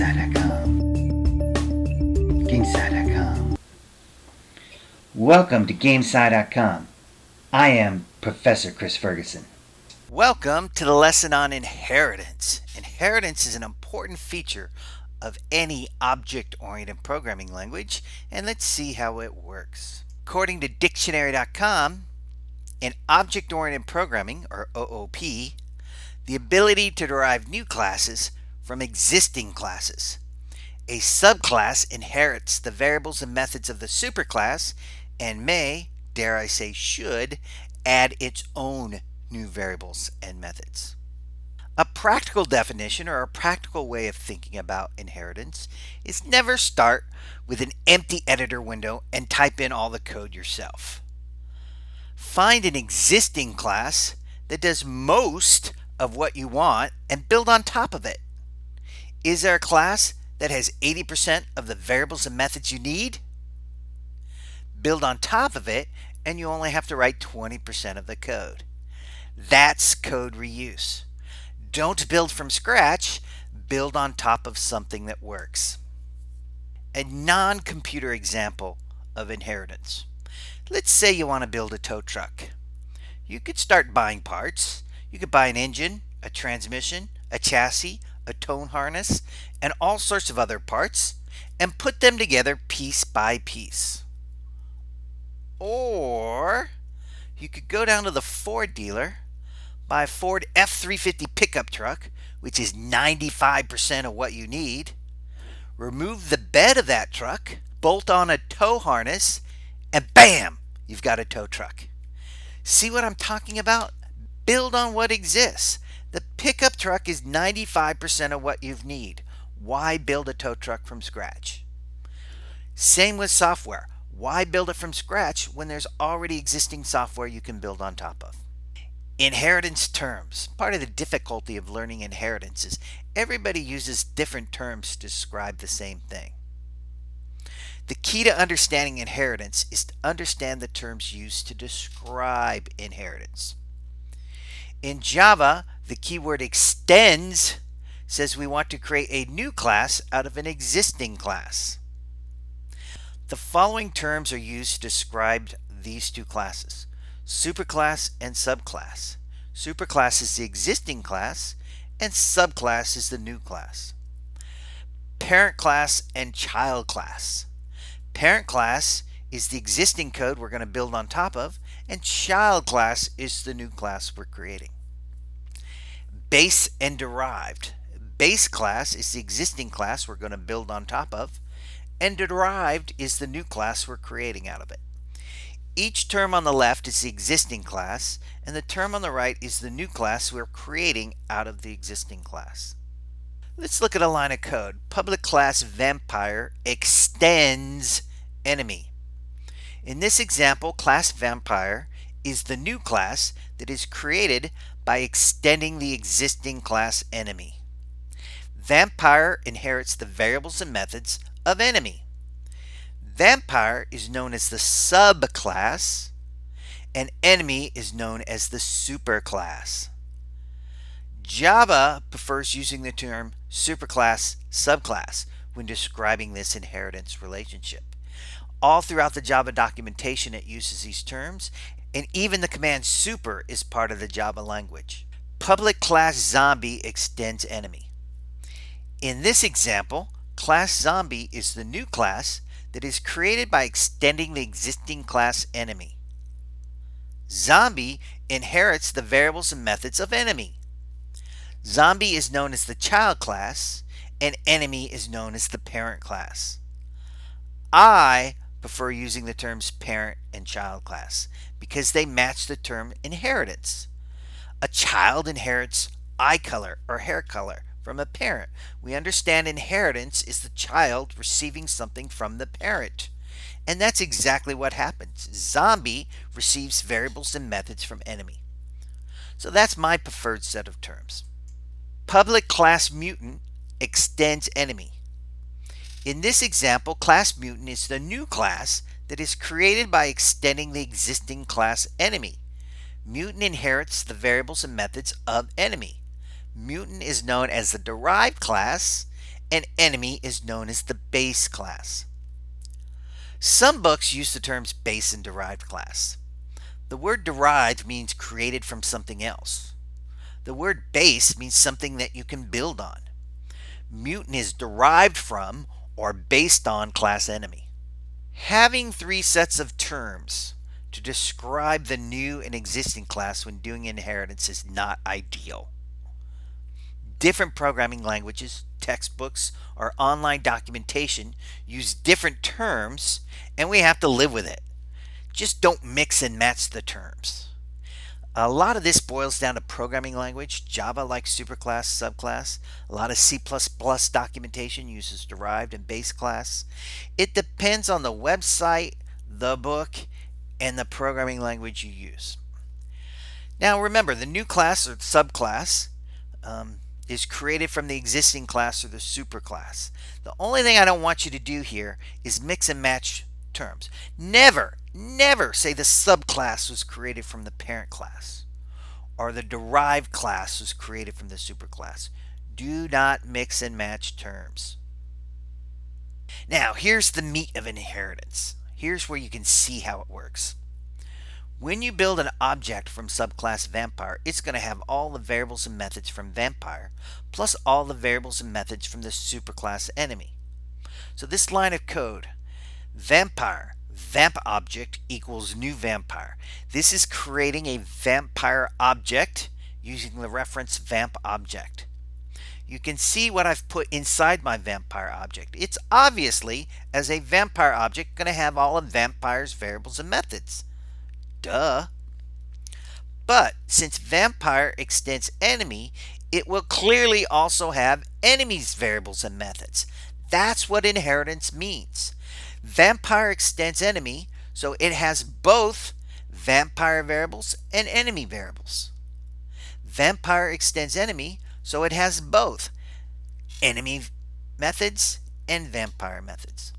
GameSci.com. GameSci.com. Welcome to GameSci.com. I am Professor Chris Ferguson. Welcome to the lesson on inheritance. Inheritance is an important feature of any object-oriented programming language, and let's see how it works. According to dictionary.com, in object-oriented programming, or OOP, the ability to derive new classes from existing classes. A subclass inherits the variables and methods of the superclass and may, dare I say should, add its own new variables and methods. A practical definition or a practical way of thinking about inheritance is never start with an empty editor window and type in all the code yourself. Find an existing class that does most of what you want and build on top of it. Is there a class that has 80% of the variables and methods you need? Build on top of it and you only have to write 20% of the code. That's code reuse. Don't build from scratch, build on top of something that works. A non-computer example of inheritance. Let's say you want to build a tow truck. You could start buying parts. You could buy an engine, a transmission, a chassis, a tow harness, and all sorts of other parts, and put them together piece by piece. Or you could go down to the Ford dealer, buy a Ford F-350 pickup truck, which is 95% of what you need, remove the bed of that truck, bolt on a tow harness, and bam, you've got a tow truck. See what I'm talking about? Build on what exists. The pickup truck is 95% of what you need. Why build a tow truck from scratch? Same with software. Why build it from scratch when there's already existing software you can build on top of? Inheritance terms. Part of the difficulty of learning inheritance is everybody uses different terms to describe the same thing. The key to understanding inheritance is to understand the terms used to describe inheritance. In Java, the keyword extends says we want to create a new class out of an existing class. The following terms are used to describe these two classes: superclass and subclass. Superclass is the existing class and subclass is the new class. Parent class and child class. Parent class is the existing code we're going to build on top of, and child class is the new class we're creating. Base and derived. Base class is the existing class we're going to build on top of, and derived is the new class we're creating out of it. Each term on the left is the existing class, and the term on the right is the new class we're creating out of the existing class. Let's look at a line of code. Public class vampire extends enemy. In this example, class vampire is the new class that is created by extending the existing class enemy. Vampire inherits the variables and methods of enemy. Vampire is known as the subclass, and enemy is known as the superclass. Java prefers using the term superclass subclass when describing this inheritance relationship. All throughout the Java documentation it uses these terms, and even the command super is part of the Java language. Public class zombie extends enemy. In this example, class zombie is the new class that is created by extending the existing class enemy. Zombie inherits the variables and methods of enemy. Zombie is known as the child class, and enemy is known as the parent class. I prefer using the terms parent and child class because they match the term inheritance. A child inherits eye color or hair color from a parent. We understand inheritance is the child receiving something from the parent. And that's exactly what happens. Zombie receives variables and methods from enemy. So that's my preferred set of terms. Public class mutant extends enemy. In this example, class mutant is the new class that is created by extending the existing class enemy. Mutant inherits the variables and methods of enemy. Mutant is known as the derived class, and enemy is known as the base class. Some books use the terms base and derived class. The word derived means created from something else. The word base means something that you can build on. Mutant is derived from or based on class enemy. Having three sets of terms to describe the new and existing class when doing inheritance is not ideal. Different programming languages, textbooks, or online documentation use different terms, and we have to live with it. Just don't mix and match the terms. A lot of this boils down to programming language. Java likes superclass, subclass. A lot of C++ documentation uses derived and base class. It depends on the website, the book, and the programming language you use. Now remember, the new class or subclass is created from the existing class or the superclass. The only thing I don't want you to do here is mix and match terms. Never say the subclass was created from the parent class or the derived class was created from the superclass. Do not mix and match terms. Now, here's the meat of inheritance. Here's where you can see how it works. When you build an object from subclass vampire, it's going to have all the variables and methods from vampire plus all the variables and methods from the superclass enemy. So this line of code, vampire vamp object equals new vampire. This is creating a vampire object using the reference vamp object. You can see what I've put inside my vampire object. It's obviously, as a vampire object, going to have all of vampire's variables and methods. Duh. But since vampire extends enemy, it will clearly also have enemy's variables and methods. That's what inheritance means. Vampire extends enemy, so it has both vampire variables and enemy variables. Vampire extends enemy, so it has both enemy methods and vampire methods.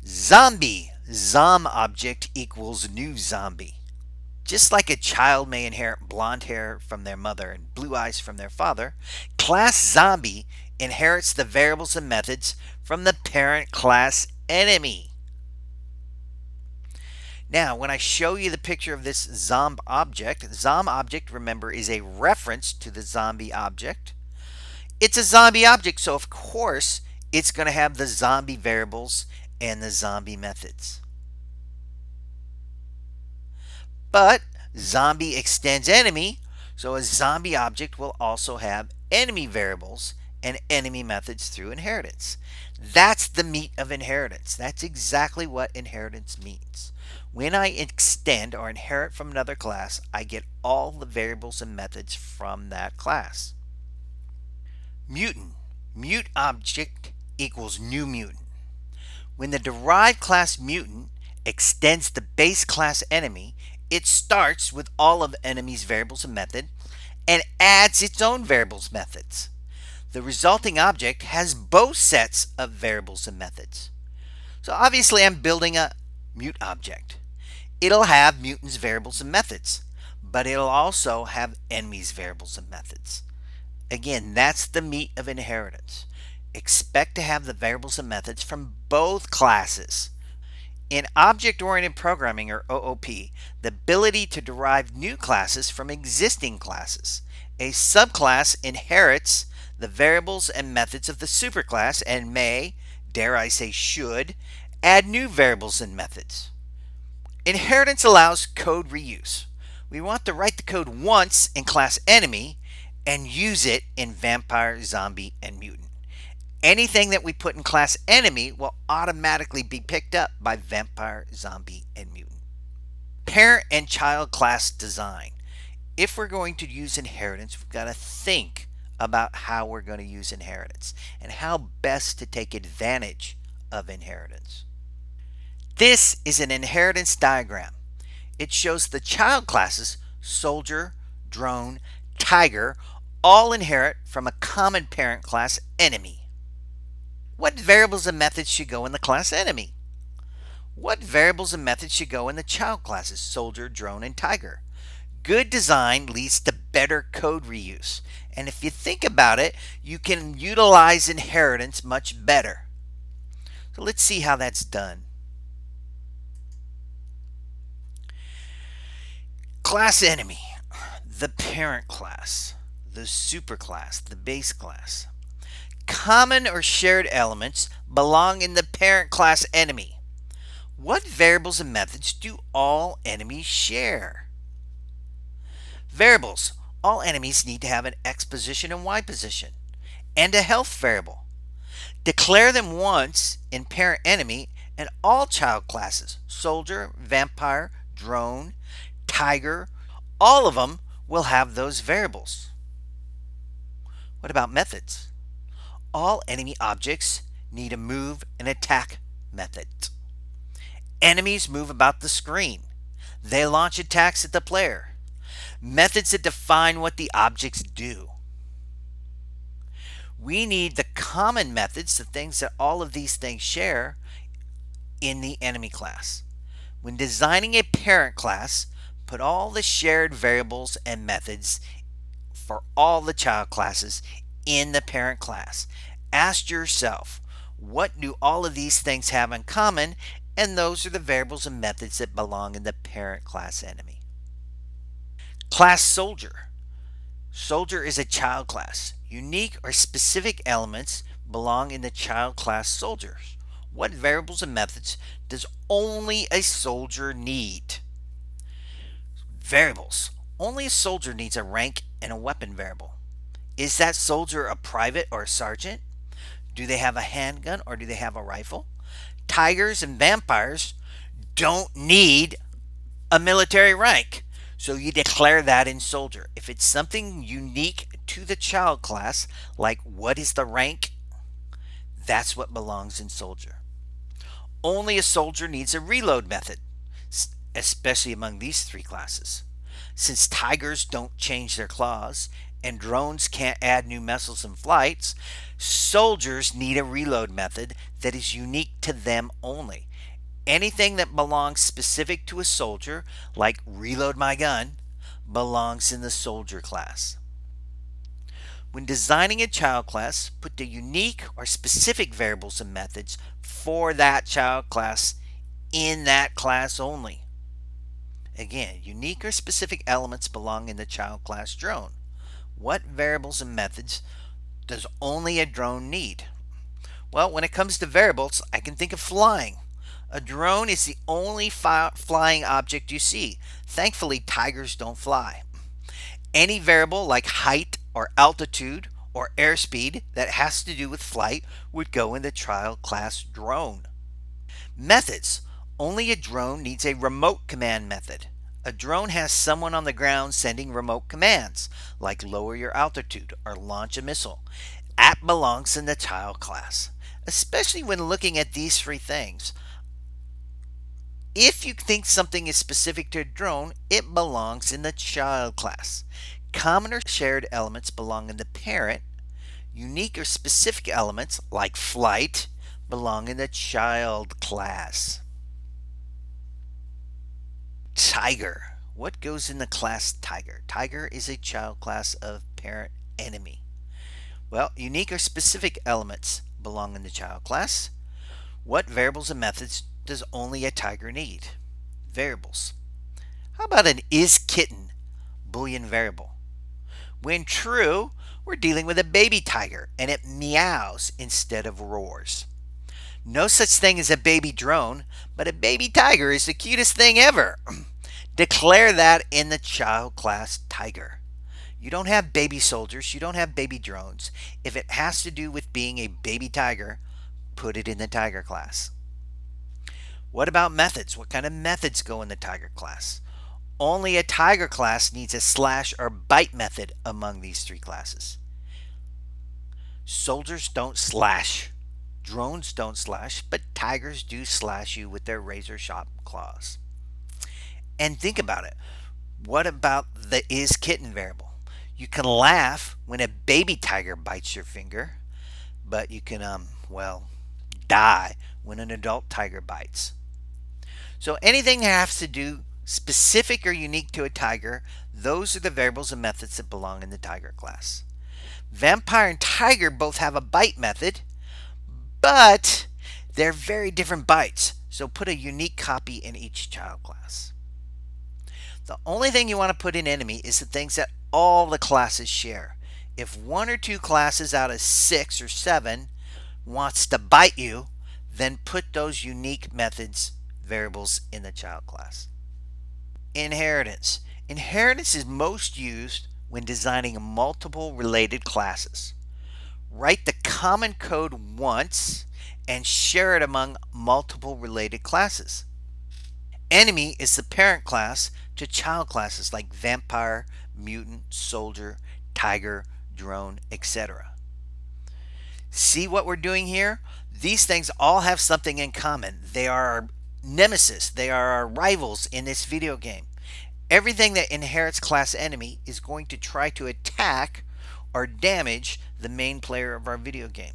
Zombie, zom object equals new zombie. Just like a child may inherit blonde hair from their mother and blue eyes from their father, class zombie inherits the variables and methods from the parent class enemy. Now, when I show you the picture of this zom object, remember, is a reference to the zombie object. It's a zombie object, so of course it's going to have the zombie variables and the zombie methods. But zombie extends enemy, so a zombie object will also have enemy variables and enemy methods through inheritance. That's the meat of inheritance. That's exactly what inheritance means. When I extend or inherit from another class, I get all the variables and methods from that class. Mutant, mut object equals new mutant. When the derived class mutant extends the base class enemy, it starts with all of the enemy's variables and method and adds its own variables methods. The resulting object has both sets of variables and methods. So obviously I'm building a mut object. It'll have mutant's variables and methods, but it'll also have enemy's variables and methods. Again, that's the meat of inheritance. Expect to have the variables and methods from both classes. In object-oriented programming, or OOP, the ability to derive new classes from existing classes. A subclass inherits the variables and methods of the superclass and may, dare I say should, add new variables and methods. Inheritance allows code reuse. We want to write the code once in class enemy and use it in vampire, zombie, and mutant. Anything that we put in class enemy will automatically be picked up by vampire, zombie, and mutant. Parent and child class design. If we're going to use inheritance, we've got to think about how we're going to use inheritance and how best to take advantage of inheritance. This is an inheritance diagram. It shows the child classes soldier, drone, tiger all inherit from a common parent class enemy. What variables and methods should go in the class enemy? What variables and methods should go in the child classes soldier, drone, and tiger? Good design leads to better code reuse, And if you think about it, you can utilize inheritance much better. So let's see how that's done. Class enemy, the parent class, the superclass, the base class. Common or shared elements belong in the parent class enemy. What variables and methods do all enemies share? Variables. All enemies need to have an X position and Y position, and a health variable. Declare them once in parent enemy, and all child classes, soldier, vampire, drone, tiger, all of them will have those variables. What about methods? All enemy objects need a move and attack method. Enemies move about the screen. They launch attacks at the player. Methods that define what the objects do. We need the common methods, the things that all of these things share, in the enemy class. When designing a parent class, put all the shared variables and methods for all the child classes in the parent class. Ask yourself, what do all of these things have in common? And those are the variables and methods that belong in the parent class enemy. Class soldier. Soldier is a child class. Unique or specific elements belong in the child class soldiers. What variables and methods does only a soldier need? Variables. Only a soldier needs a rank and a weapon variable. Is that soldier a private or a sergeant? Do they have a handgun or do they have a rifle? Tigers and vampires don't need a military rank. So you declare that in soldier. If it's something unique to the child class, like what is the rank, that's what belongs in soldier. Only a soldier needs a reload method, especially among these three classes. Since tigers don't change their claws and drones can't add new missiles and flights, soldiers need a reload method that is unique to them only. Anything that belongs specific to a soldier, like reload my gun, belongs in the soldier class. When designing a child class, put the unique or specific variables and methods for that child class in that class only. Again, unique or specific elements belong in the child class drone. What variables and methods does only a drone need? Well, when it comes to variables, I can think of flying. A drone is the only flying object you see. Thankfully, tigers don't fly. Any variable like height or altitude or airspeed that has to do with flight would go in the child class drone. Methods. Only a drone needs a remote command method. A drone has someone on the ground sending remote commands, like lower your altitude or launch a missile. That belongs in the child class, especially when looking at these three things. If you think something is specific to a drone, it belongs in the child class. Common or shared elements belong in the parent. Unique or specific elements, like flight, belong in the child class. Tiger. What goes in the class tiger? Tiger is a child class of parent enemy. Well, unique or specific elements belong in the child class. What variables and methods does only a tiger need? Variables. How about an isKitten Boolean variable? When true, we're dealing with a baby tiger and it meows instead of roars. No such thing as a baby drone, but a baby tiger is the cutest thing ever. Declare that in the child class tiger. You don't have baby soldiers, you don't have baby drones. If it has to do with being a baby tiger, put it in the tiger class. What about methods? What kind of methods go in the tiger class? Only a tiger class needs a slash or bite method among these three classes. Soldiers don't slash. Drones don't slash, but tigers do slash you with their razor sharp claws. And think about it. What about the isKitten variable? You can laugh when a baby tiger bites your finger, but you can, die when an adult tiger bites. So anything that has to do specific or unique to a tiger, those are the variables and methods that belong in the tiger class. Vampire and Tiger both have a bite method, but they're very different bites. So put a unique copy in each child class. The only thing you want to put in enemy is the things that all the classes share. If one or two classes out of 6 or 7 wants to bite you, then put those unique methods variables in the child class. Inheritance. Inheritance is most used when designing multiple related classes. Write the common code once and share it among multiple related classes. Enemy is the parent class to child classes like vampire, mutant, soldier, tiger, drone, etc. See what we're doing here? These things all have something in common. They are our nemesis. They are our rivals in this video game. Everything that inherits class enemy is going to try to attack or damage the main player of our video game.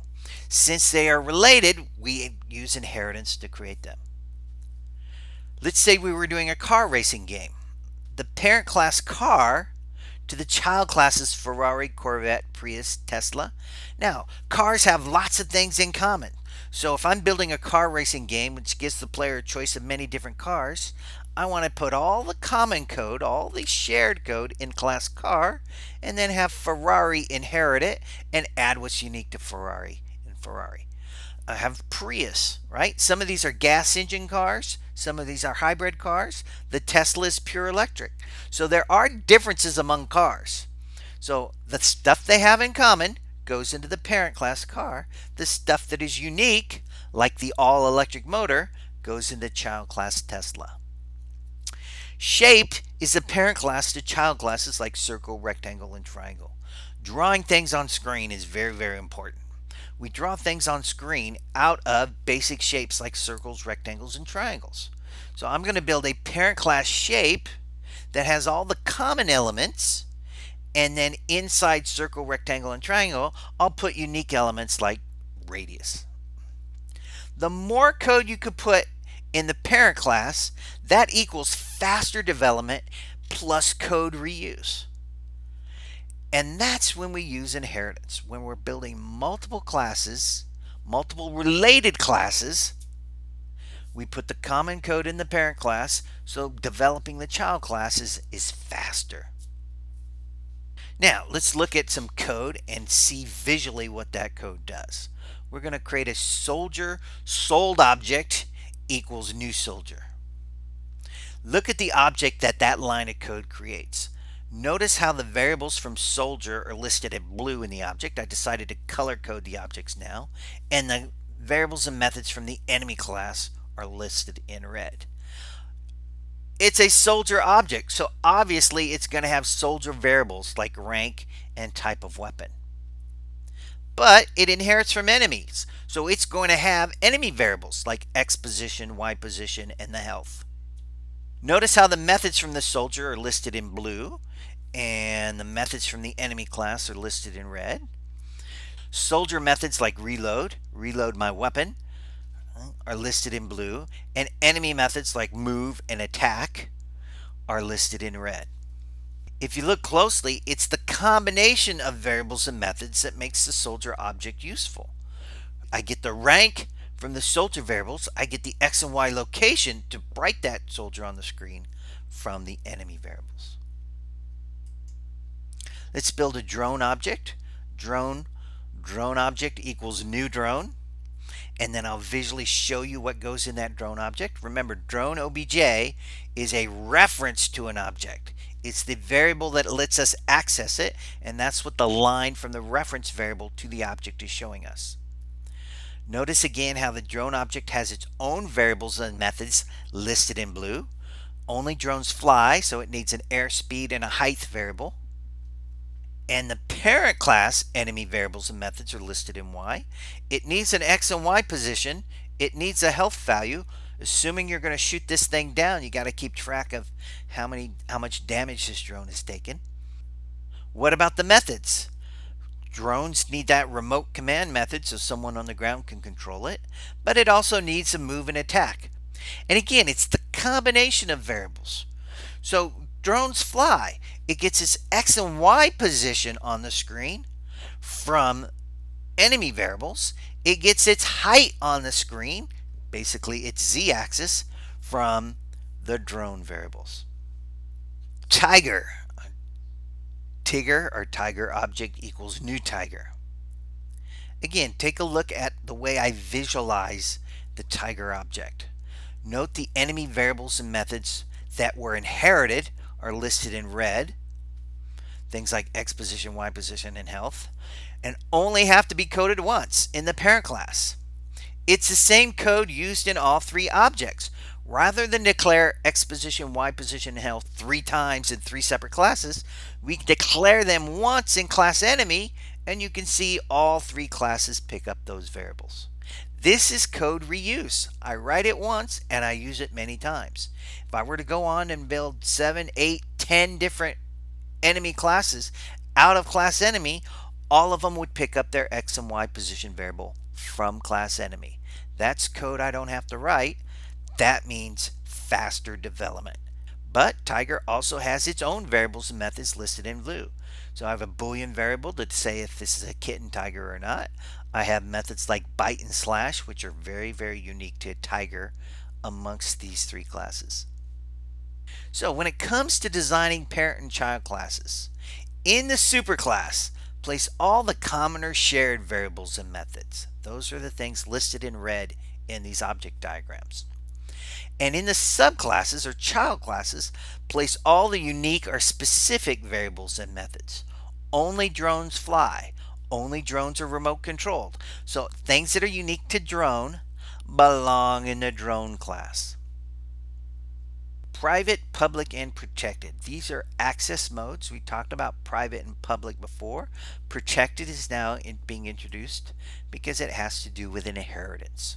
Since they are related, we use inheritance to create them. Let's say we were doing a car racing game. The parent class car to the child classes Ferrari, Corvette, Prius, Tesla. Now, cars have lots of things in common. So if I'm building a car racing game which gives the player a choice of many different cars, I want to put all the common code, all the shared code in class car, and then have Ferrari inherit it and add what's unique to Ferrari in Ferrari. I have Prius, right? Some of these are gas engine cars. Some of these are hybrid cars. The Tesla is pure electric. So there are differences among cars. So the stuff they have in common goes into the parent class car. The stuff that is unique, like the all electric motor, goes into child class Tesla. Shaped is the parent class to child classes like circle, rectangle, and triangle. Drawing things on screen is very, very important. We draw things on screen out of basic shapes like circles, rectangles, and triangles. So I'm going to build a parent class shape that has all the common elements, and then inside circle, rectangle, and triangle, I'll put unique elements like radius. The more code you could put in the parent class, that equals faster development plus code reuse. And that's when we use inheritance, when we're building multiple classes, multiple related classes. We put the common code in the parent class, so developing the child classes is faster. Now, let's look at some code and see visually what that code does. We're going to create a soldier sold object equals new soldier. Look at the object that line of code creates. Notice how the variables from soldier are listed in blue in the object. I decided to color code the objects now. And the variables and methods from the enemy class are listed in red. It's a soldier object, so obviously it's going to have soldier variables like rank and type of weapon. But it inherits from enemies, so it's going to have enemy variables like X position, Y position, and the health. Notice how the methods from the soldier are listed in blue and the methods from the enemy class are listed in red. Soldier methods like reload my weapon, are listed in blue, and enemy methods like move and attack are listed in red. If you look closely, it's the combination of variables and methods that makes the soldier object useful. I get the rank from the soldier variables. I get the X and Y location to write that soldier on the screen from the enemy variables. Let's build a drone object. Drone object equals new drone. And then I'll visually show you what goes in that drone object. Remember, drone obj is a reference to an object. It's the variable that lets us access it, and that's what the line from the reference variable to the object is showing us. Notice again how the drone object has its own variables and methods listed in blue. Only drones fly, so it needs an airspeed and a height variable. And the parent class enemy variables and methods are listed in Y. It needs an X and Y position. It needs a health value. Assuming you're going to shoot this thing down, you got to keep track of how much damage this drone has taken. What about the methods? Drones need that remote command method so someone on the ground can control it, but it also needs a move and attack. And again, it's the combination of variables. So drones fly. It gets its X and Y position on the screen from enemy variables. It gets its height on the screen, basically its z-axis, from the drone variables. Tiger. Tigger or tiger object equals new tiger. Again, take a look at the way I visualize the tiger object. Note the enemy variables and methods that were inherited are listed in red. Things like X position, Y position, and health, and only have to be coded once in the parent class. It's the same code used in all three objects. Rather than declare X position, Y position, and health 3 times in 3 separate classes, we declare them once in class enemy, and you can see all 3 classes pick up those variables. This is code reuse. I write it once and I use it many times. If I were to go on and build 7, 8, 10 different enemy classes out of class enemy, all of them would pick up their X and Y position variable from class enemy. That's code I don't have to write. That means faster development. But Tiger also has its own variables and methods listed in blue. So I have a Boolean variable to say if this is a kitten tiger or not. I have methods like bite and slash, which are very, very unique to Tiger amongst these 3 classes. So when it comes to designing parent and child classes, in the superclass, place all the common or shared variables and methods. Those are the things listed in red in these object diagrams. And in the subclasses or child classes, place all the unique or specific variables and methods. Only drones fly. Only drones are remote controlled. So things that are unique to drone belong in the drone class. Private, public, and protected. These are access modes. We talked about private and public before. Protected is now being introduced because it has to do with an inheritance.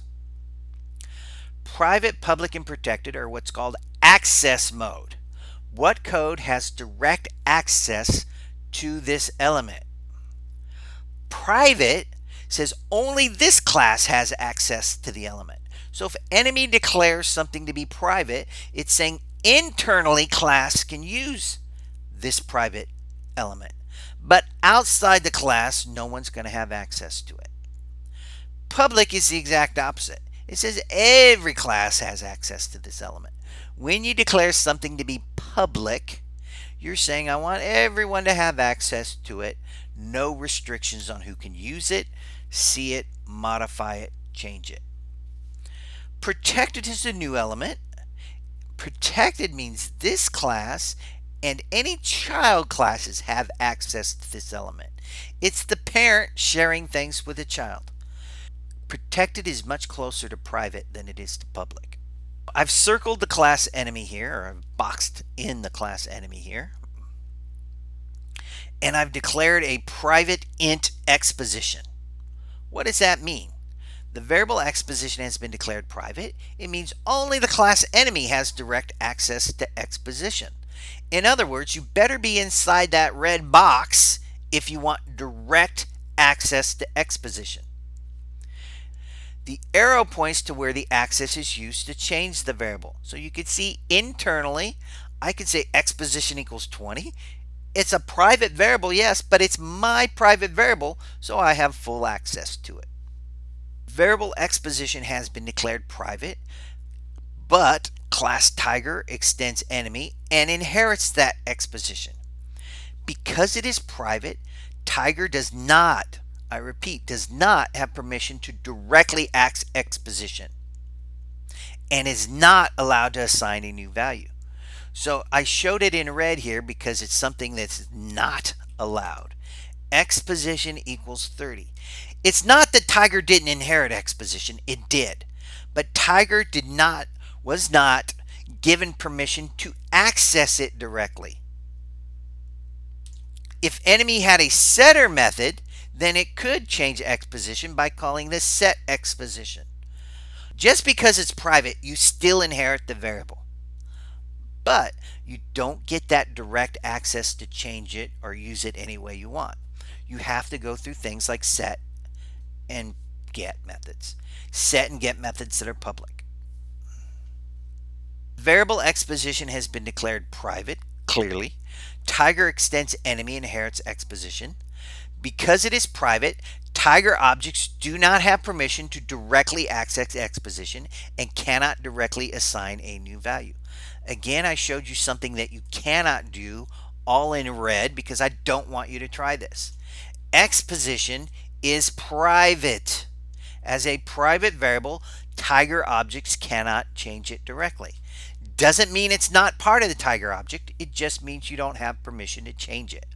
Private, public, and protected are what's called access mode. What code has direct access to this element? Private says only this class has access to the element. So if enemy declares something to be private, it's saying internally class can use this private element. But outside the class, no one's going to have access to it. Public is the exact opposite. It says every class has access to this element. When you declare something to be public, you're saying I want everyone to have access to it. No restrictions on who can use it, see it, modify it, change it. Protected is a new element. Protected means this class and any child classes have access to this element. It's the parent sharing things with a child. Protected is much closer to private than it is to public. I've circled the class enemy here, or I've boxed in the class enemy here. And I've declared a private int x position. What does that mean? The variable x position has been declared private. It means only the class enemy has direct access to x position. In other words, you better be inside that red box if you want direct access to x position. The arrow points to where the access is used to change the variable. So you can see internally, I could say x position equals 20. It's a private variable, yes, but it's my private variable, so I have full access to it. Variable x position has been declared private, but class Tiger extends enemy and inherits that x position. Because it is private, Tiger does not, I repeat, does not have permission to directly access x position and is not allowed to assign a new value. So I showed it in red here because it's something that's not allowed. X position equals 30. It's not that Tiger didn't inherit X position, it did. But Tiger was not given permission to access it directly. If enemy had a setter method, then it could change X position by calling this set X position. Just because it's private, you still inherit the variable. But you don't get that direct access to change it or use it any way you want. You have to go through things like set and get methods. Set and get methods that are public. Variable X position has been declared private, clearly. Tiger extends enemy inherits X position. Because it is private, Tiger objects do not have permission to directly access X position and cannot directly assign a new value. Again, I showed you something that you cannot do all in red because I don't want you to try this. X position is private. As a private variable, Tiger objects cannot change it directly. Doesn't mean it's not part of the Tiger object, it just means you don't have permission to change it.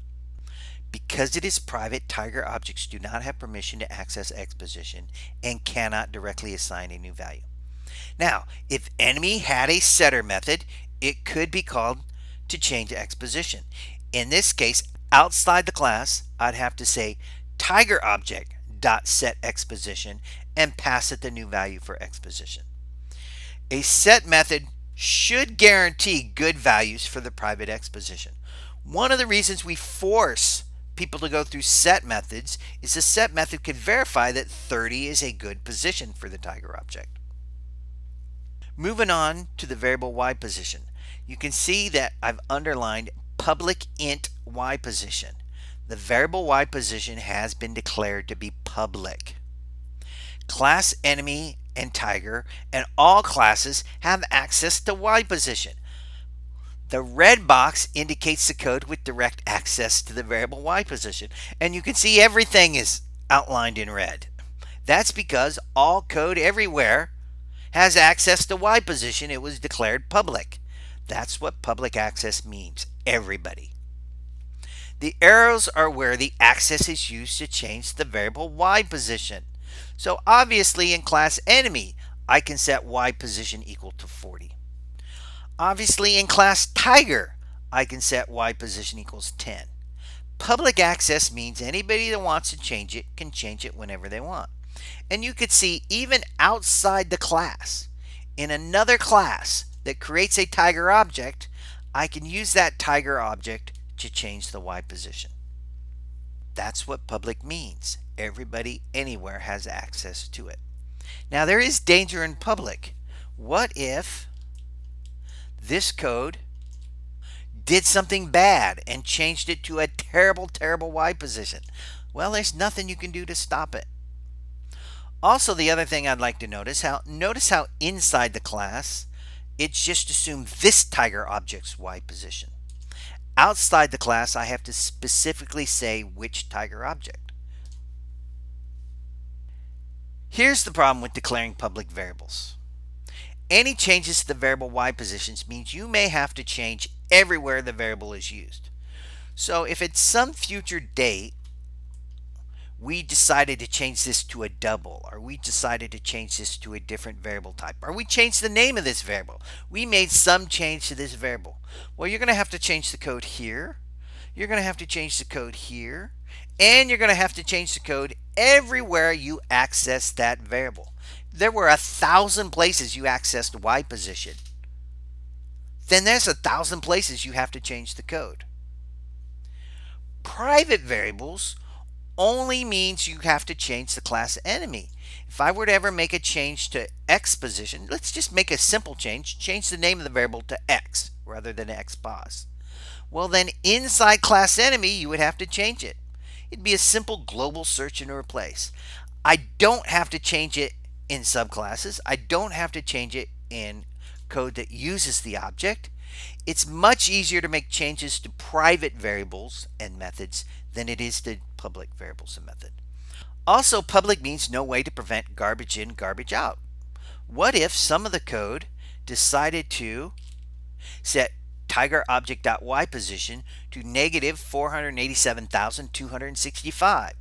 Because it is private, Tiger objects do not have permission to access X position and cannot directly assign a new value. Now, if enemy had a setter method, it could be called to change X position. In this case, outside the class, I'd have to say Tiger object dot set X position and pass it the new value for X position. A set method should guarantee good values for the private X position. One of the reasons we force people to go through set methods is the set method can verify that 30 is a good position for the Tiger object. Moving on to the variable Y position, you can see that I've underlined public int Y position. The variable Y position has been declared to be public. Class enemy and Tiger and all classes have access to Y position. The red box indicates the code with direct access to the variable Y position, and you can see everything is outlined in red. That's because all code everywhere has access to Y position. It was declared public. That's what public access means, everybody. The arrows are where the access is used to change the variable Y position. So obviously in class enemy, I can set Y position equal to 40. Obviously in class Tiger, I can set Y position equals 10. Public access means anybody that wants to change it can change it whenever they want. And you could see even outside the class, in another class that creates a Tiger object, I can use that Tiger object to change the Y position. That's what public means. Everybody anywhere has access to it. Now there is danger in public. What if this code did something bad and changed it to a terrible, terrible Y position? Well, there's nothing you can do to stop it. Also, the other thing I'd like to notice how inside the class, it's just assumed this Tiger object's Y position. Outside the class, I have to specifically say which Tiger object. Here's the problem with declaring public variables. Any changes to the variable Y positions means you may have to change everywhere the variable is used. So if at some future date we decided to change this to a double, or we decided to change this to a different variable type, or we changed the name of this variable, we made some change to this variable, well, you're going to have to change the code here, you're going to have to change the code here, and you're going to have to change the code everywhere you access that variable. There were 1,000 places you accessed Y position, then there's 1,000 places you have to change the code. Private variables only means you have to change the class enemy. If I were to ever make a change to X position, let's just make a simple change the name of the variable to X rather than XPOS. Well, then inside class enemy, you would have to change it. It'd be a simple global search and replace. I don't have to change it in subclasses. I don't have to change it in code that uses the object. It's much easier to make changes to private variables and methods than it is to public variables and method. Also, public means no way to prevent garbage in, garbage out. What if some of the code decided to set Tiger object.y position to negative 487,265?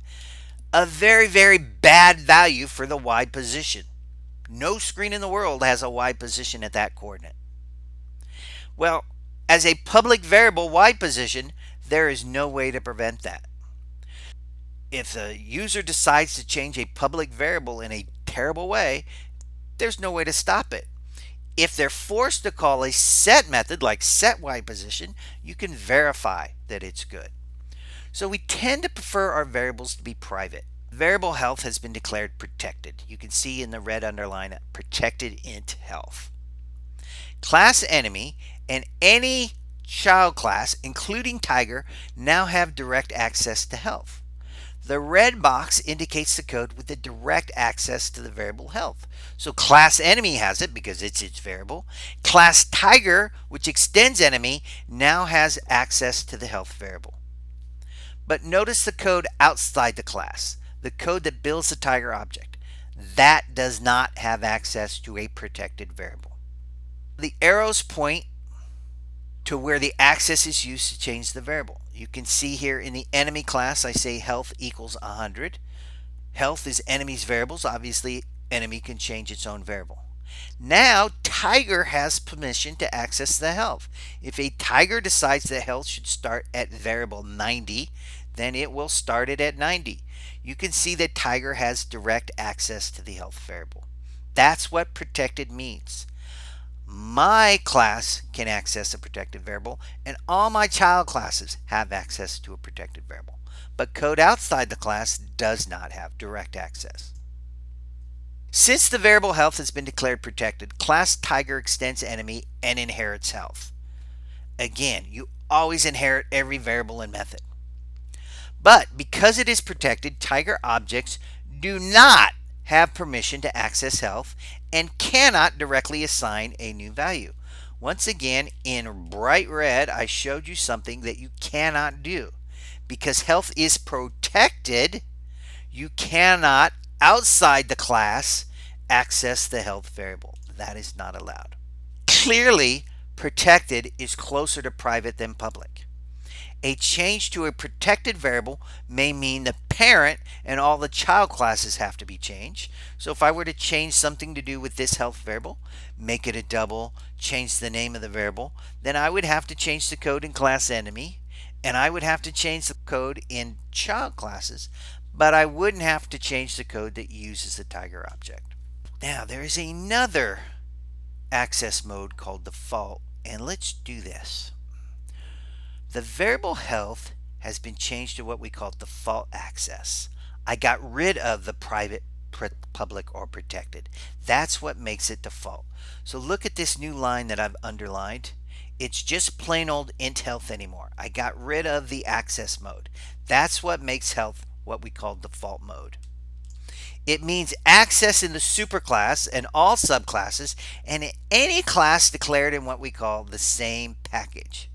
A very, very bad value for the Y position. No screen in the world has a Y position at that coordinate. Well, as a public variable Y position, there is no way to prevent that. If the user decides to change a public variable in a terrible way, there's no way to stop it. If they're forced to call a set method like set Y position, you can verify that it's good. So we tend to prefer our variables to be private. Variable health has been declared protected. You can see in the red underline protected int health. Class enemy and any child class, including Tiger, now have direct access to health. The red box indicates the code with the direct access to the variable health. So class enemy has it because it's its variable. Class tiger, which extends enemy, now has access to the health variable. But notice the code outside the class, the code that builds the tiger object. That does not have access to a protected variable. The arrows point to where the access is used to change the variable. You can see here in the enemy class, I say health equals 100. Health is enemy's variables. Obviously, enemy can change its own variable. Now, tiger has permission to access the health. If a tiger decides that health should start at variable 90, then it will start it at 90. You can see that tiger has direct access to the health variable. That's what protected means. My class can access a protected variable, and all my child classes have access to a protected variable. But code outside the class does not have direct access. Since the variable health has been declared protected, class tiger extends enemy and inherits health. Again, you always inherit every variable and method. But because it is protected, tiger objects do not have permission to access health and cannot directly assign a new value. Once again, in bright red, I showed you something that you cannot do. Because health is protected, you cannot, outside the class, access the health variable. That is not allowed. Clearly, protected is closer to private than public. A change to a protected variable may mean the parent and all the child classes have to be changed. So if I were to change something to do with this health variable, make it a double, change the name of the variable, then I would have to change the code in class enemy, and I would have to change the code in child classes, but I wouldn't have to change the code that uses the tiger object. Now there is another access mode called default, and let's do this. The variable health has been changed to what we call default access. I got rid of the private, public, or protected. That's what makes it default. So look at this new line that I've underlined. It's just plain old int health anymore. I got rid of the access mode. That's what makes health what we call default mode. It means access in the superclass and all subclasses and in any class declared in what we call the same package.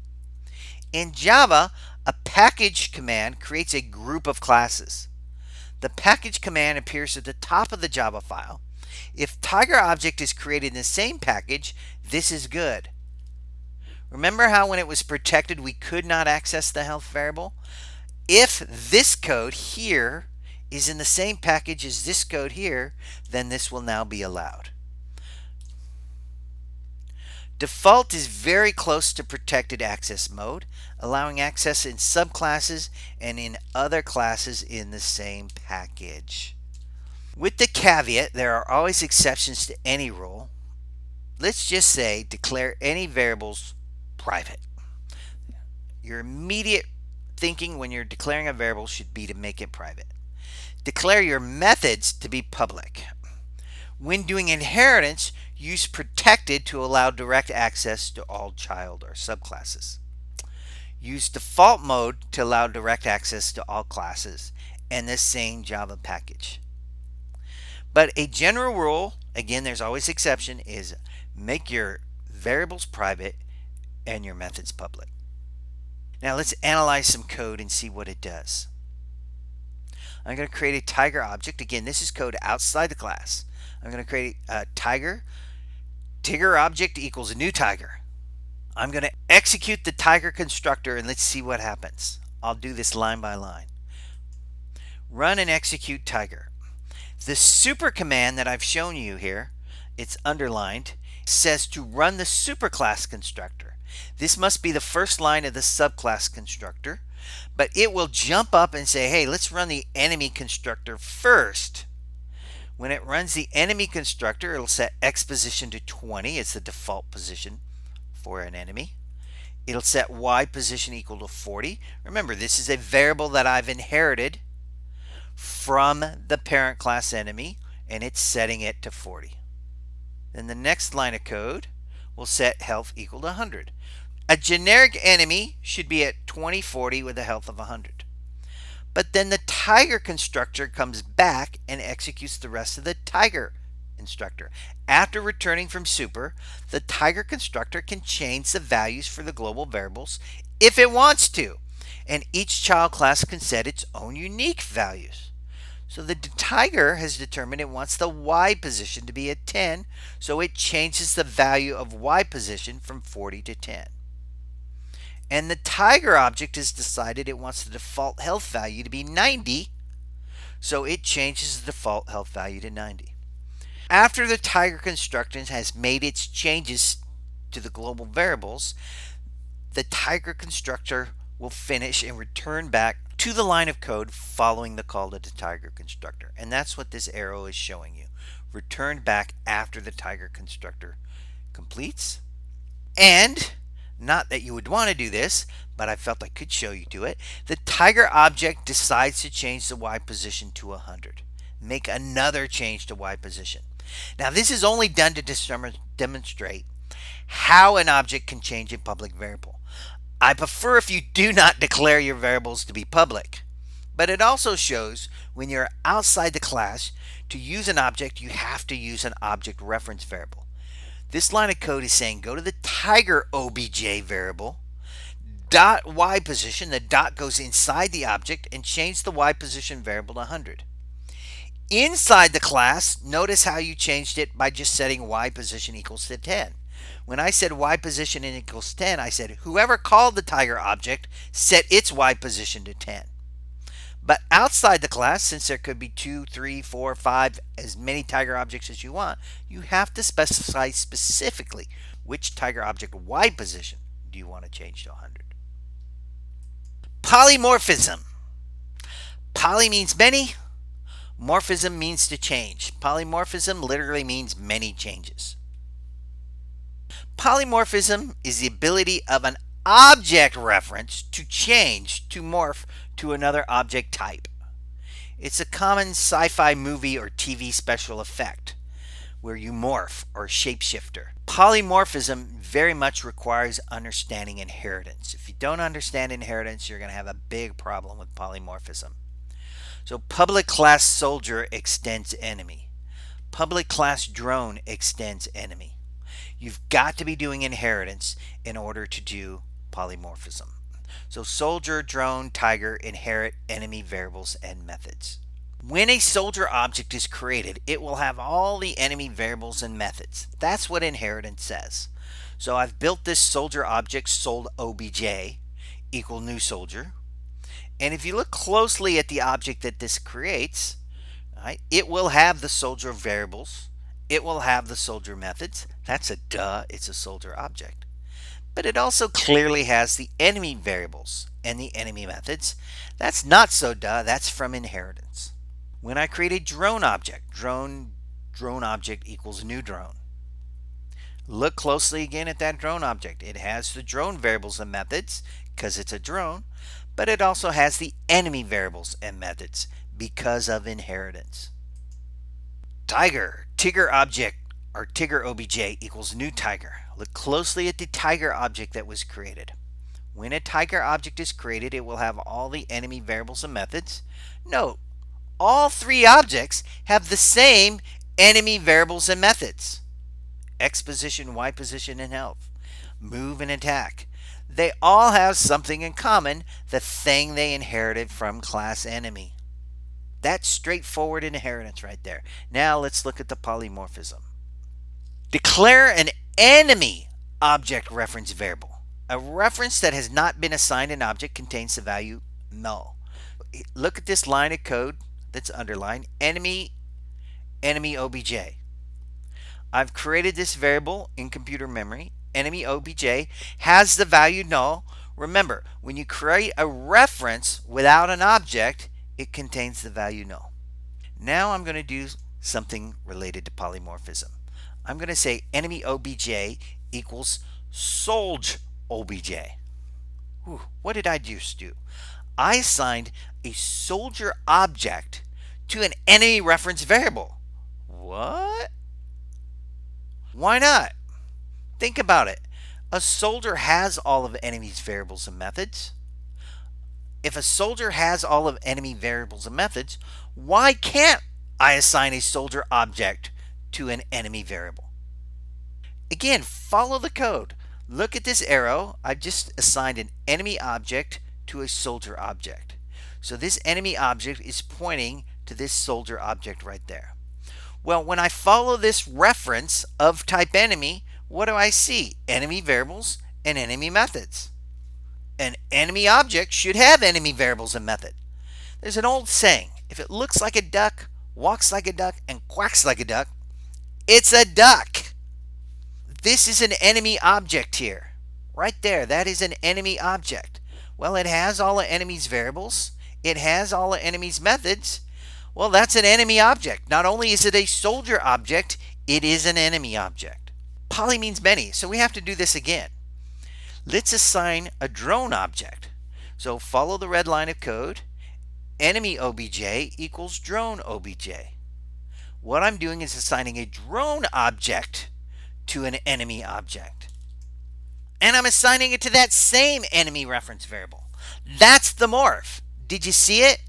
In Java, a package command creates a group of classes. The package command appears at the top of the Java file. If tiger object is created in the same package, this is good. Remember how when it was protected we could not access the health variable? If this code here is in the same package as this code here, then this will now be allowed. Default is very close to protected access mode, allowing access in subclasses and in other classes in the same package. With the caveat, there are always exceptions to any rule. Let's just say declare any variables private. Your immediate thinking when you're declaring a variable should be to make it private. Declare your methods to be public. When doing inheritance, use protected to allow direct access to all child or subclasses. Use default mode to allow direct access to all classes and the same Java package. But a general rule, again there's always exception, is make your variables private and your methods public. Now let's analyze some code and see what it does. I'm going to create a tiger object. Again, this is code outside the class. I'm going to create a tiger object equals a new tiger. I'm going to execute the tiger constructor and let's see what happens. I'll do this line by line. Run and execute tiger. The super command that I've shown you here, it's underlined, says to run the superclass constructor. This must be the first line of the subclass constructor, but it will jump up and say, hey, let's run the enemy constructor first. When it runs the enemy constructor, it'll set X position to 20. It's the default position for an enemy. It'll set Y position equal to 40. Remember, this is a variable that I've inherited from the parent class enemy, and it's setting it to 40. Then the next line of code will set health equal to 100. A generic enemy should be at 2040 with a health of 100. But then the tiger constructor comes back and executes the rest of the tiger instructor. After returning from super, the tiger constructor can change the values for the global variables if it wants to, and each child class can set its own unique values. So the tiger has determined it wants the y position to be at 10, so it changes the value of y position from 40 to 10. And the tiger object has decided it wants the default health value to be 90, so it changes the default health value to 90. After the tiger constructor has made its changes to the global variables, the tiger constructor will finish and return back to the line of code following the call to the tiger constructor. And that's what this arrow is showing you. Return back after the tiger constructor completes. And not that you would want to do this, but I felt I could show you to it. The tiger object decides to change the y position to 100. Make another change to y position. Now this is only done to demonstrate how an object can change a public variable. I prefer if you do not declare your variables to be public. But it also shows when you're outside the class, to use an object, you have to use an object reference variable. This line of code is saying go to the tiger obj variable, dot y position, the dot goes inside the object, and change the y position variable to 100. Inside the class, notice how you changed it by just setting y position equals to 10. When I said y position equals 10, I said whoever called the tiger object set its y position to 10. But outside the class, since there could be 2, 3, 4, 5, as many tiger objects as you want, you have to specify specifically which tiger object y position do you want to change to 100. Polymorphism. Poly means many. Morphism means to change. Polymorphism literally means many changes. Polymorphism is the ability of an object reference to change, to morph to another object type. It's a common sci-fi movie or TV special effect where you morph or shapeshifter. Polymorphism very much requires understanding inheritance. If you don't understand inheritance, you're going to have a big problem with polymorphism. So public class soldier extends enemy. Public class drone extends enemy. You've got to be doing inheritance in order to do polymorphism. So soldier, drone, tiger inherit enemy variables and methods. When a soldier object is created, it will have all the enemy variables and methods. That's what inheritance says. So I've built this soldier object sold obj equal new soldier. And if you look closely at the object that this creates, right, it will have the soldier variables. It will have the soldier methods. That's a duh, it's a soldier object. But it also clearly has the enemy variables and the enemy methods. That's not so duh, that's from inheritance. When I create a drone object, drone object equals new drone. Look closely again at that drone object. It has the drone variables and methods because it's a drone, but it also has the enemy variables and methods because of inheritance. Tiger object or Tigger obj equals new tiger. Look closely at the tiger object that was created. When a tiger object is created, it will have all the enemy variables and methods. Note, all three objects have the same enemy variables and methods. X position, Y position, and health. Move and attack. They all have something in common, the thing they inherited from class enemy. That's straightforward inheritance right there. Now let's look at the polymorphism. Declare an enemy object reference variable. A reference that has not been assigned an object contains the value null. Look at this line of code that's underlined, enemy obj. I've created this variable in computer memory. Enemy obj has the value null. Remember, when you create a reference without an object, it contains the value null. Now I'm going to do something related to polymorphism. I'm going to say enemy obj equals solge obj. What did I just do? I assigned a soldier object to an enemy reference variable. What? Why not? Think about it. A soldier has all of the enemy's variables and methods. If a soldier has all of enemy variables and methods, why can't I assign a soldier object to an enemy variable? Again, follow the code. Look at this arrow. I've just assigned an enemy object to a soldier object. So this enemy object is pointing to this soldier object right there. Well, when I follow this reference of type enemy, what do I see? Enemy variables and enemy methods. An enemy object should have enemy variables and method. There's an old saying, if it looks like a duck, walks like a duck, and quacks like a duck, it's a duck. This is an enemy object here. Right there, that is an enemy object. Well, it has all the enemy's variables. It has all the enemy's methods. Well, that's an enemy object. Not only is it a soldier object, it is an enemy object. Poly means many, so we have to do this again. Let's assign a drone object. So follow the red line of code. Enemy obj equals drone obj. What I'm doing is assigning a drone object to an enemy object. And I'm assigning it to that same enemy reference variable. That's the morph. Did you see it?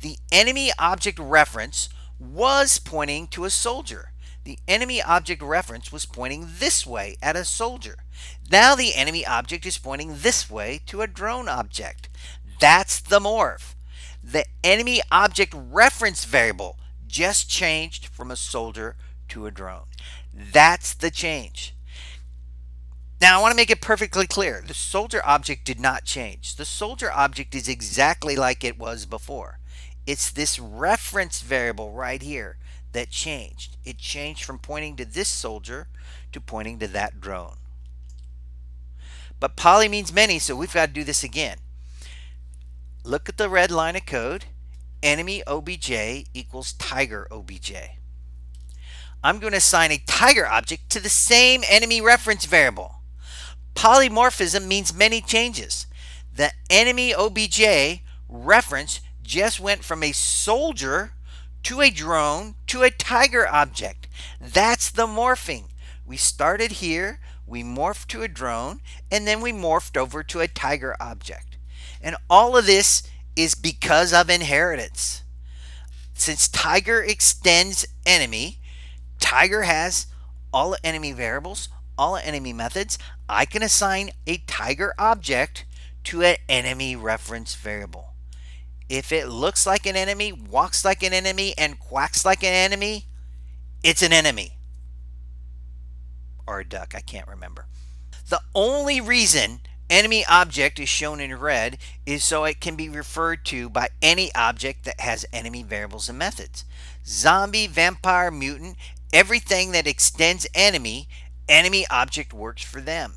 The enemy object reference was pointing to a soldier. The enemy object reference was pointing this way at a soldier. Now the enemy object is pointing this way to a drone object. That's the morph. The enemy object reference variable just changed from a soldier to a drone. That's the change. Now I want to make it perfectly clear. The soldier object did not change. The soldier object is exactly like it was before. It's this reference variable right here that changed. It changed from pointing to this soldier to pointing to that drone. But poly means many, so we've got to do this again. Look at the red line of code. Enemy obj equals tiger obj. I'm going to assign a tiger object to the same enemy reference variable. Polymorphism means many changes. The enemy obj reference just went from a soldier to a drone to a tiger object. That's the morphing. We started here, we morphed to a drone, and then we morphed over to a tiger object. And all of this is because of inheritance. Since tiger extends enemy, tiger has all the enemy variables, all the enemy methods. I can assign a tiger object to an enemy reference variable. If it looks like an enemy, walks like an enemy, and quacks like an enemy, it's an enemy. Or a duck, I can't remember. The only reason enemy object is shown in red is so it can be referred to by any object that has enemy variables and methods. Zombie, vampire, mutant, everything that extends enemy, enemy object works for them.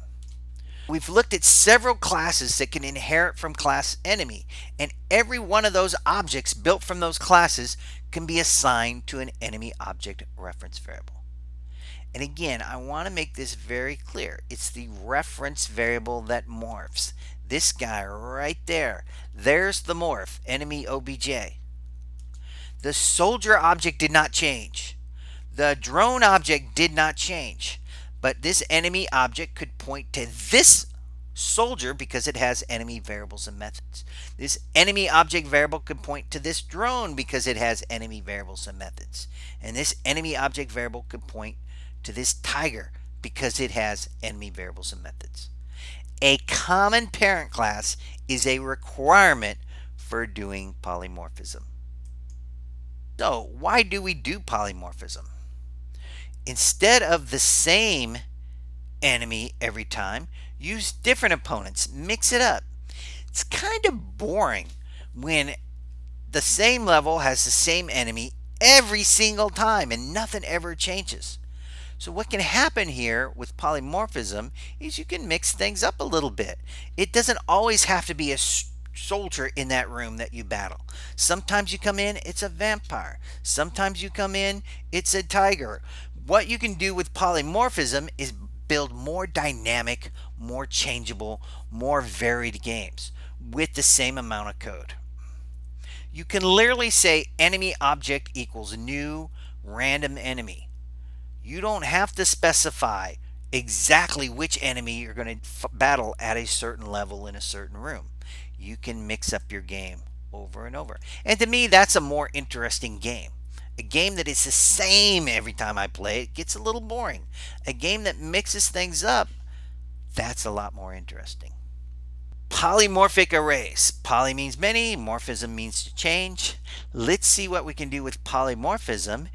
We've looked at several classes that can inherit from class enemy, and every one of those objects built from those classes can be assigned to an enemy object reference variable. And again, I want to make this very clear. It's the reference variable that morphs. This guy right there. There's the morph, enemy obj. The soldier object did not change. The drone object did not change. But this enemy object could point to this soldier because it has enemy variables and methods. This enemy object variable could point to this drone because it has enemy variables and methods. And this enemy object variable could point to this tiger because it has enemy variables and methods. A common parent class is a requirement for doing polymorphism. So why do we do polymorphism? Instead of the same enemy every time, use different opponents, mix it up. It's kind of boring when the same level has the same enemy every single time and nothing ever changes. So what can happen here with polymorphism is you can mix things up a little bit. It doesn't always have to be a soldier in that room that you battle. Sometimes you come in, it's a vampire. Sometimes you come in, it's a tiger. What you can do with polymorphism is build more dynamic, more changeable, more varied games with the same amount of code. You can literally say enemy object equals new random enemy. You don't have to specify exactly which enemy you're going to battle at a certain level in a certain room. You can mix up your game over and over. And to me, that's a more interesting game. A game that is the same every time I play it gets a little boring. A game that mixes things up, that's a lot more interesting. Polymorphic arrays. Poly means many, morphism means to change. Let's see what we can do with polymorphism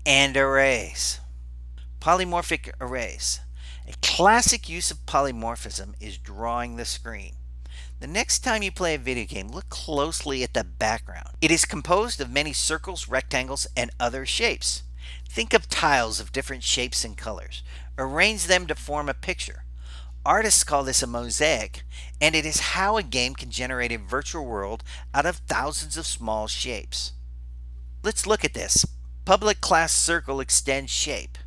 and arrays. Polymorphic arrays. A classic use of polymorphism is drawing the screen. The next time you play a video game, look closely at the background. It is composed of many circles, rectangles, and other shapes. Think of tiles of different shapes and colors. Arrange them to form a picture. Artists call this a mosaic, and it is how a game can generate a virtual world out of thousands of small shapes. Let's look at this. Public class circle extends shape.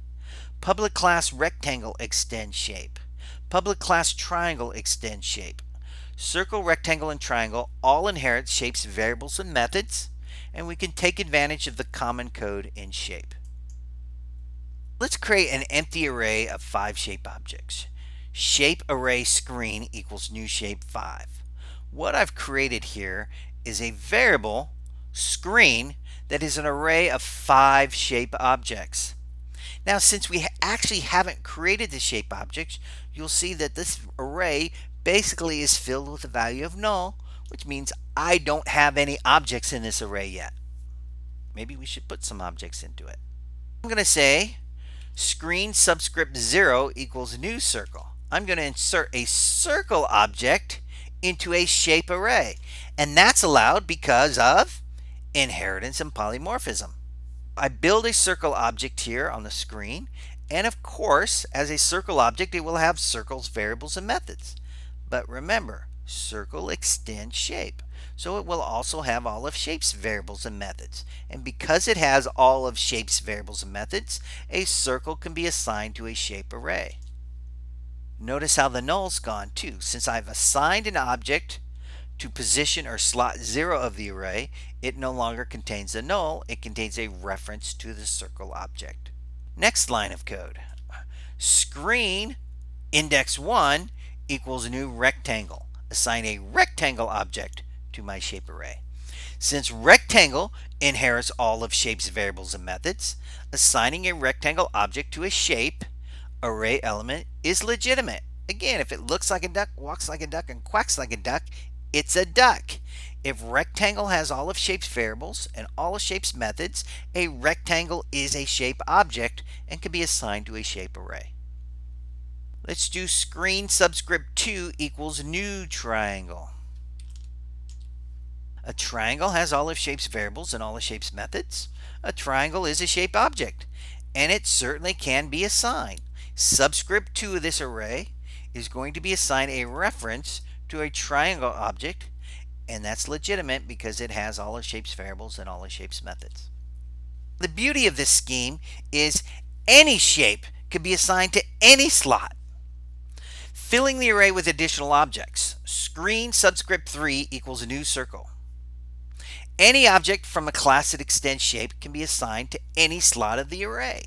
Public class rectangle extends shape. Public class triangle extends shape. Circle, rectangle, and triangle all inherit shapes, variables, and methods, and we can take advantage of the common code in shape. Let's create an empty array of 5 shape objects. Shape array screen equals new shape 5. What I've created here is a variable screen that is an array of 5 shape objects. Now, since we actually haven't created the shape objects, you'll see that this array basically is filled with the value of null, which means I don't have any objects in this array yet. Maybe we should put some objects into it. I'm going to say screen subscript 0 equals new circle. I'm going to insert a circle object into a shape array, and that's allowed because of inheritance and polymorphism. I build a circle object here on the screen, and of course, as a circle object, it will have circles, variables, and methods. But remember, circle extends shape, so it will also have all of shape's variables and methods. And because it has all of shape's variables and methods, a circle can be assigned to a shape array. Notice how the null's gone too. Since I've assigned an object to position or slot 0 of the array, it no longer contains a null, it contains a reference to the circle object. Next line of code. Screen index 1 equals new rectangle. Assign a rectangle object to my shape array. Since rectangle inherits all of shape's variables and methods, assigning a rectangle object to a shape array element is legitimate. Again, if it looks like a duck, walks like a duck, and quacks like a duck, it's a duck. If rectangle has all of shape's variables and all of shape's methods, a rectangle is a shape object and can be assigned to a shape array. Let's do screen subscript 2 equals new triangle. A triangle has all of shape's variables and all of shape's methods. A triangle is a shape object, and it certainly can be assigned. Subscript 2 of this array is going to be assigned a reference to a triangle object, and that's legitimate because it has all of shape's variables and all of shape's methods. The beauty of this scheme is any shape can be assigned to any slot. Filling the array with additional objects. Screen subscript 3 equals a new circle. Any object from a class that extends shape can be assigned to any slot of the array.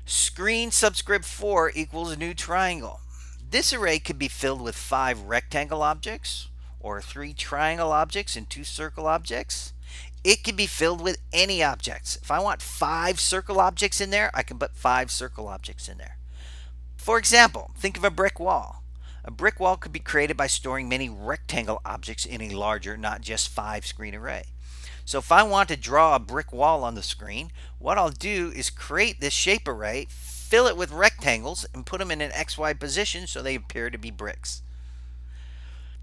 Screen subscript 4 equals a new triangle. This array could be filled with 5 rectangle objects or 3 triangle objects and 2 circle objects. It can be filled with any objects. If I want 5 circle objects in there, I can put 5 circle objects in there. For example, think of a brick wall. A brick wall could be created by storing many rectangle objects in a larger, not just 5 screen array. So if I want to draw a brick wall on the screen, what I'll do is create this shape array, fill it with rectangles, and put them in an XY position so they appear to be bricks.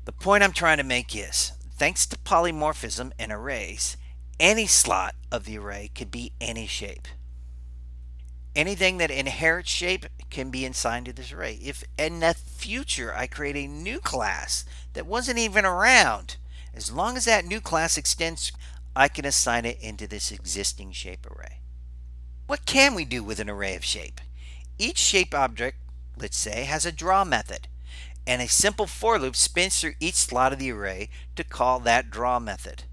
The point I'm trying to make is, thanks to polymorphism and arrays, any slot of the array could be any shape. Anything that inherits shape can be assigned to this array. If in the future I create a new class that wasn't even around, as long as that new class extends, I can assign it into this existing shape array. What can we do with an array of shape? Each shape object, let's say, has a draw method, and a simple for loop spins through each slot of the array to call that draw method.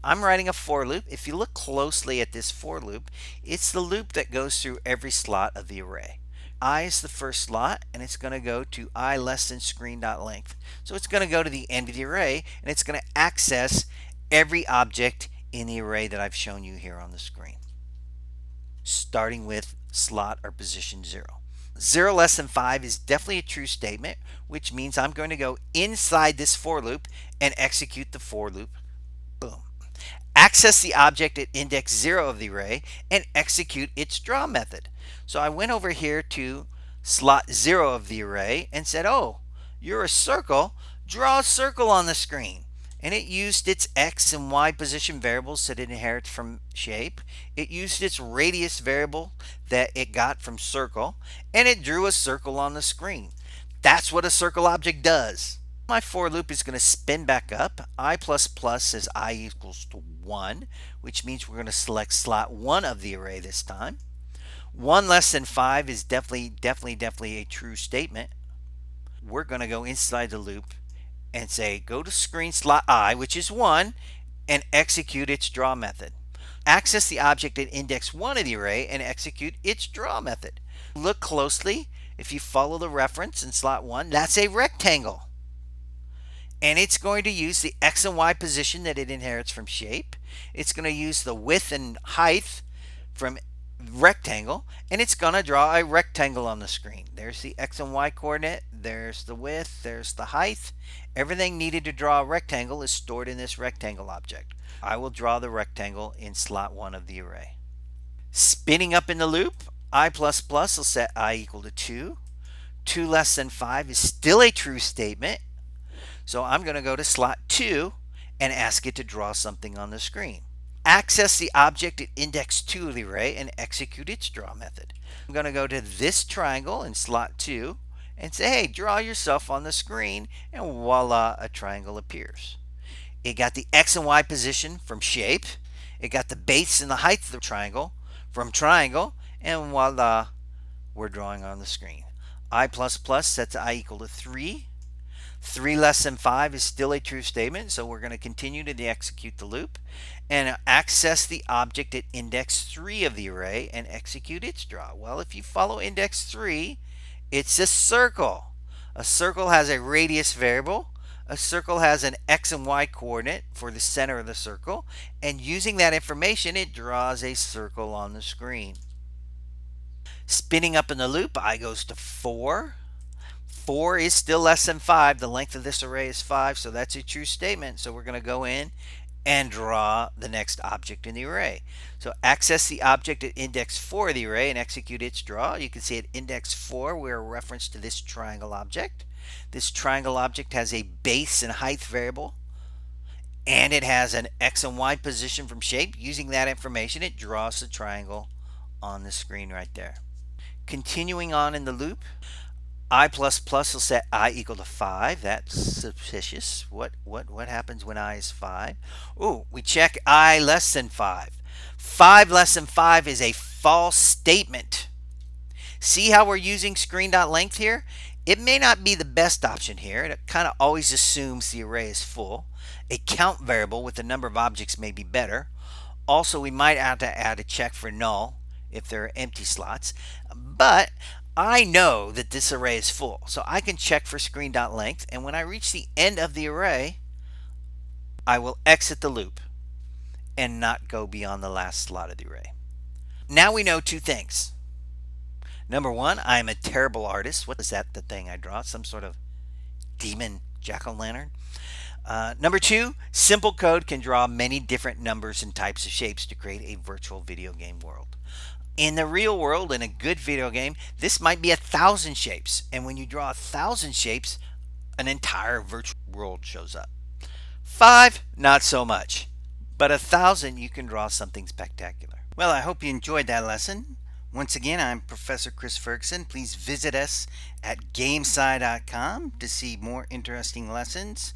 I'm writing a for loop. If you look closely at this for loop, it's the loop that goes through every slot of the array. I is the first slot, and it's going to go to I less than screen.length. So it's going to go to the end of the array, and it's going to access every object in the array that I've shown you here on the screen, starting with slot or position 0. 0 less than 5 is definitely a true statement, which means I'm going to go inside this for loop and execute the for loop. Boom. Access the object at index 0 of the array and execute its draw method. So I went over here to slot 0 of the array and said, oh, you're a circle, draw a circle on the screen. And it used its x and y position variables that it inherits from shape. It used its radius variable that it got from circle, and it drew a circle on the screen. That's what a circle object does. My for loop is going to spin back up. I++ says I equals to 1, which means we're going to select slot 1 of the array this time. 1 less than 5 is definitely a true statement. We're going to go inside the loop and say go to screen slot I, which is 1, and execute its draw method. Access the object at index 1 of the array and execute its draw method. Look closely. If you follow the reference in slot 1, that's a rectangle. And it's going to use the x and y position that it inherits from shape. It's going to use the width and height from rectangle, and it's going to draw a rectangle on the screen. There's the x and y coordinate, there's the width, there's the height. Everything needed to draw a rectangle is stored in this rectangle object. I will draw the rectangle in slot 1 of the array. Spinning up in the loop, I++ will set I equal to 2. 2 less than 5 is still a true statement. So I'm going to go to slot 2 and ask it to draw something on the screen. Access the object at index 2 of the array and execute its draw method. I'm going to go to this triangle in slot 2 and say, hey, draw yourself on the screen, and voila, a triangle appears. It got the x and y position from shape. It got the base and the height of the triangle from triangle, and voila, we're drawing on the screen. I++ sets I equal to 3. 3 less than 5 is still a true statement, so we're going to continue to execute the loop and access the object at index 3 of the array and execute its draw. Well, if you follow index 3, it's a circle. A circle has a radius variable. A circle has an x and y coordinate for the center of the circle, and using that information, it draws a circle on the screen. Spinning up in the loop, I goes to 4. 4 is still less than 5. The length of this array is 5, so that's a true statement. So we're going to go in and draw the next object in the array. So access the object at index 4 of the array and execute its draw. You can see at index 4 we're a reference to this triangle object. This triangle object has a base and height variable, and it has an x and y position from shape. Using that information, it draws the triangle on the screen right there. Continuing on in the loop, I++ will set I equal to 5. That's suspicious. What happens when I is 5? Oh, we check I less than 5. 5 less than 5 is a false statement. See how we're using screen.length here? It may not be the best option here. It kind of always assumes the array is full. A count variable with the number of objects may be better. Also, we might have to add a check for null if there are empty slots. But I know that this array is full, so I can check for screen.length, and when I reach the end of the array, I will exit the loop and not go beyond the last slot of the array. Now we know two things. Number one, I am a terrible artist. What is that, the thing I draw? Some sort of demon jack-o'-lantern? Number two, simple code can draw many different numbers and types of shapes to create a virtual video game world. In the real world, in a good video game, this might be 1,000 shapes. And when you draw 1,000 shapes, an entire virtual world shows up. 5, not so much. But 1,000, you can draw something spectacular. Well, I hope you enjoyed that lesson. Once again, I'm Professor Chris Ferguson. Please visit us at gamesci.com to see more interesting lessons.